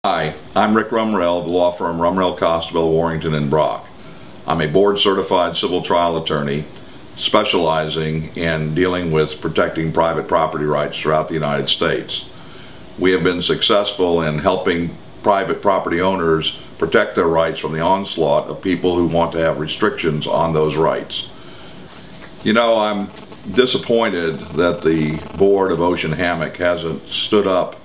Hi, I'm Rick Rumrell of the law firm Rumrell, Costabile, Warrington, and Brock. I'm a board-certified civil trial attorney specializing in dealing with protecting private property rights throughout the United States. We have been successful in helping private property owners protect their rights from the onslaught of people who want to have restrictions on those rights. You know, I'm disappointed that the board of Ocean Hammock hasn't stood up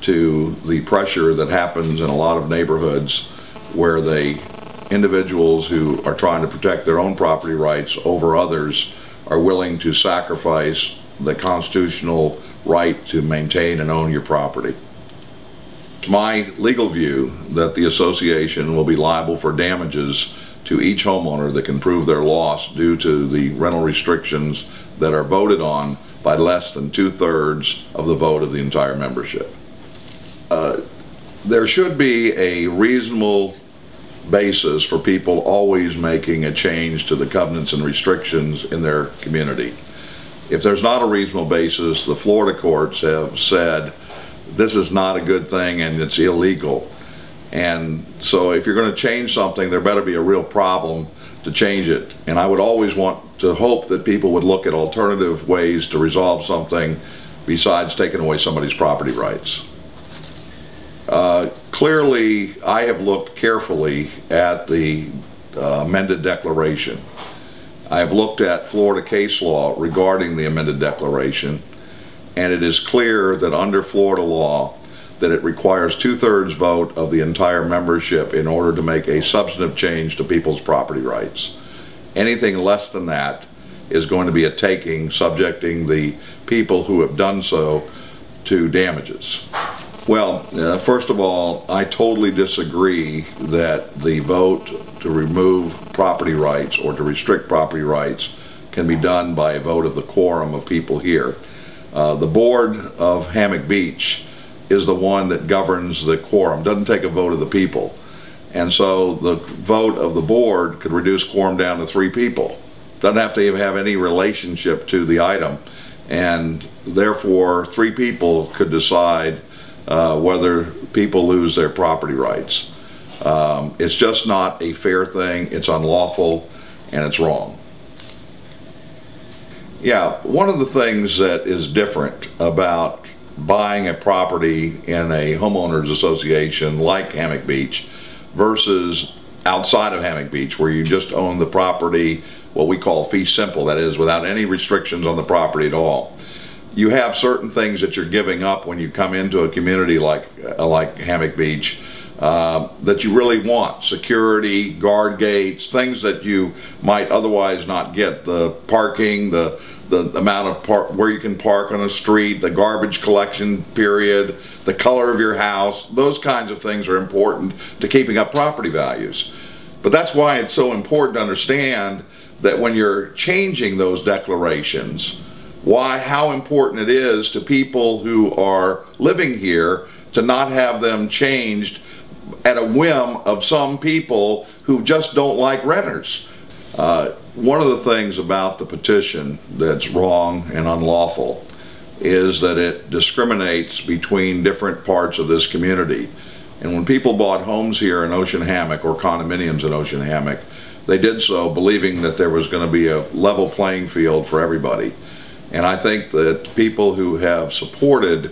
to the pressure that happens in a lot of neighborhoods where individuals who are trying to protect their own property rights over others are willing to sacrifice the constitutional right to maintain and own your property. It's my legal view that the association will be liable for damages to each homeowner that can prove their loss due to the rental restrictions that are voted on by less than 2/3 of the vote of the entire membership. There should be a reasonable basis for people always making a change to the covenants and restrictions in their community. If there's not a reasonable basis, the Florida courts have said this is not a good thing and it's illegal. And so if you're going to change something, there better be a real problem to change it. And I would always want to hope that people would look at alternative ways to resolve something besides taking away somebody's property rights. Clearly, I have looked carefully at the amended declaration. I have looked at Florida case law regarding the amended declaration, and it is clear that under Florida law that it requires 2/3 vote of the entire membership in order to make a substantive change to people's property rights. Anything less than that is going to be a taking, subjecting the people who have done so to damages. Well, first of all, I totally disagree that the vote to remove property rights or to restrict property rights can be done by a vote of the quorum of people here. The board of Hammock Beach is the one that governs the quorum. It doesn't take a vote of the people. And so the vote of the board could reduce quorum down to 3 people. Doesn't have to even have any relationship to the item. And therefore, 3 people could decide whether people lose their property rights. It's just not a fair thing, it's unlawful, and it's wrong. Yeah, one of the things that is different about buying a property in a homeowners association like Hammock Beach versus outside of Hammock Beach where you just own the property, what we call fee simple, that is without any restrictions on the property at all. You have certain things that you're giving up when you come into a community like Hammock Beach that you really want. Security, guard gates, things that you might otherwise not get. The parking, the amount of where you can park on a street, the garbage collection period, the color of your house, those kinds of things are important to keeping up property values. But that's why it's so important to understand that when you're changing those declarations, how important it is to people who are living here to not have them changed at a whim of some people who just don't like renters. One of the things about the petition that's wrong and unlawful is that it discriminates between different parts of this community. And when people bought homes here in Ocean Hammock or condominiums in Ocean Hammock, they did so believing that there was going to be a level playing field for everybody. And I think that people who have supported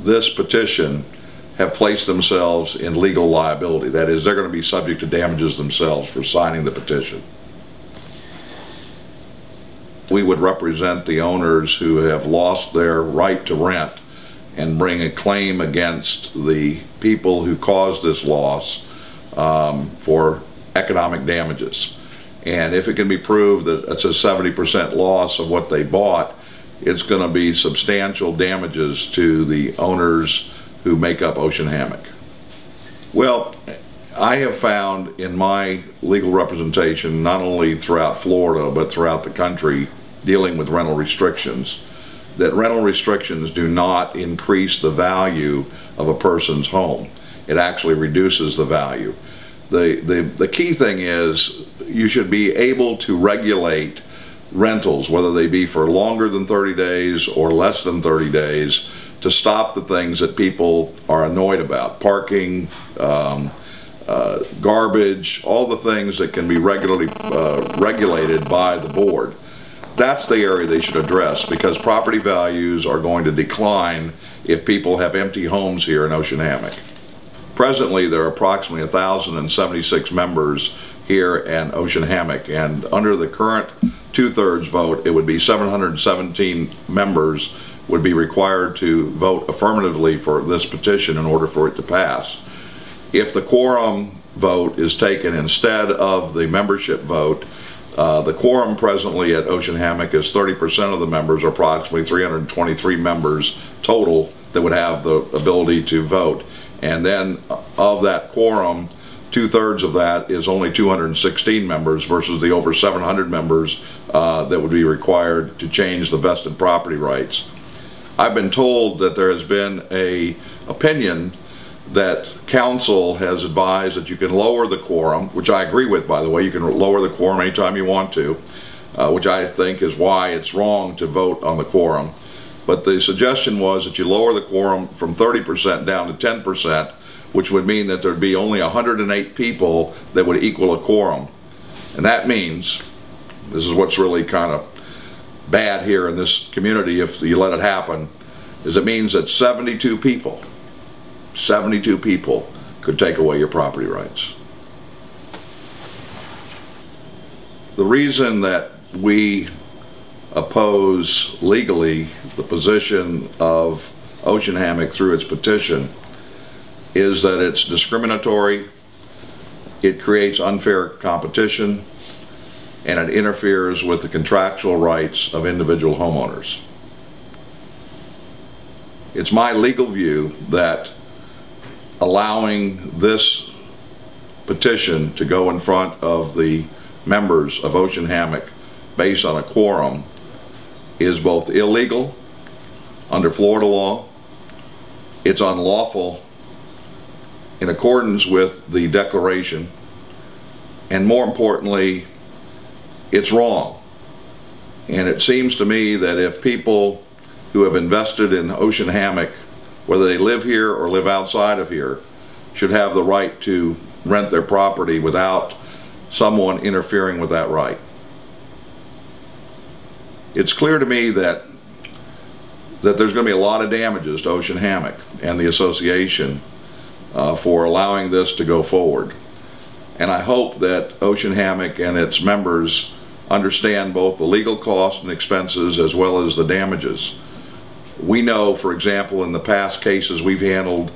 this petition have placed themselves in legal liability. That is, they're going to be subject to damages themselves for signing the petition. We would represent the owners who have lost their right to rent and bring a claim against the people who caused this loss for economic damages. And if it can be proved that it's a 70% loss of what they bought, it's going to be substantial damages to the owners who make up Ocean Hammock. Well, I have found in my legal representation, not only throughout Florida, but throughout the country, dealing with rental restrictions, that rental restrictions do not increase the value of a person's home. It actually reduces the value. The key thing is you should be able to regulate rentals, whether they be for longer than 30 days or less than 30 days, to stop the things that people are annoyed about: parking, garbage, all the things that can be regularly regulated by the board. That's the area they should address, because property values are going to decline if people have empty homes here in Ocean Hammock. Presently, there are approximately 1,076 members here in Ocean Hammock, and under the current 2/3 vote, it would be 717 members would be required to vote affirmatively for this petition in order for it to pass. If the quorum vote is taken instead of the membership vote, the quorum presently at Ocean Hammock is 30% of the members, or approximately 323 members total, that would have the ability to vote. And then of that quorum, 2/3 of that is only 216 members versus the over 700 members that would be required to change the vested property rights. I've been told that there has been an opinion that council has advised that you can lower the quorum, which I agree with, by the way. You can lower the quorum anytime you want to, which I think is why it's wrong to vote on the quorum. But the suggestion was that you lower the quorum from 30% down to 10%, which would mean that there'd be only 108 people that would equal a quorum. And that means, this is what's really kind of bad here in this community if you let it happen, is it means that 72 people could take away your property rights. The reason that we oppose legally the position of Ocean Hammock through its petition is that it's discriminatory, it creates unfair competition, and it interferes with the contractual rights of individual homeowners. It's my legal view that allowing this petition to go in front of the members of Ocean Hammock based on a quorum is both illegal under Florida law, it's unlawful in accordance with the Declaration, and more importantly, it's wrong. And it seems to me that if people who have invested in Ocean Hammock, whether they live here or live outside of here, should have the right to rent their property without someone interfering with that right. It's clear to me that there's going to be a lot of damages to Ocean Hammock and the association for allowing this to go forward. And I hope that Ocean Hammock and its members understand both the legal costs and expenses as well as the damages. We know, for example, in the past cases we've handled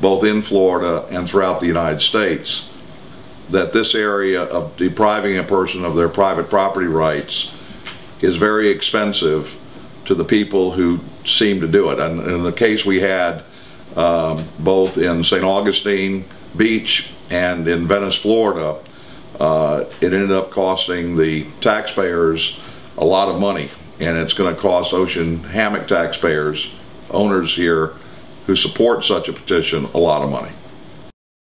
both in Florida and throughout the United States, that this area of depriving a person of their private property rights is very expensive to the people who seem to do it. And in the case we had both in St. Augustine Beach and in Venice, Florida, it ended up costing the taxpayers a lot of money, and it's going to cost Ocean Hammock taxpayers, owners here who support such a petition, a lot of money.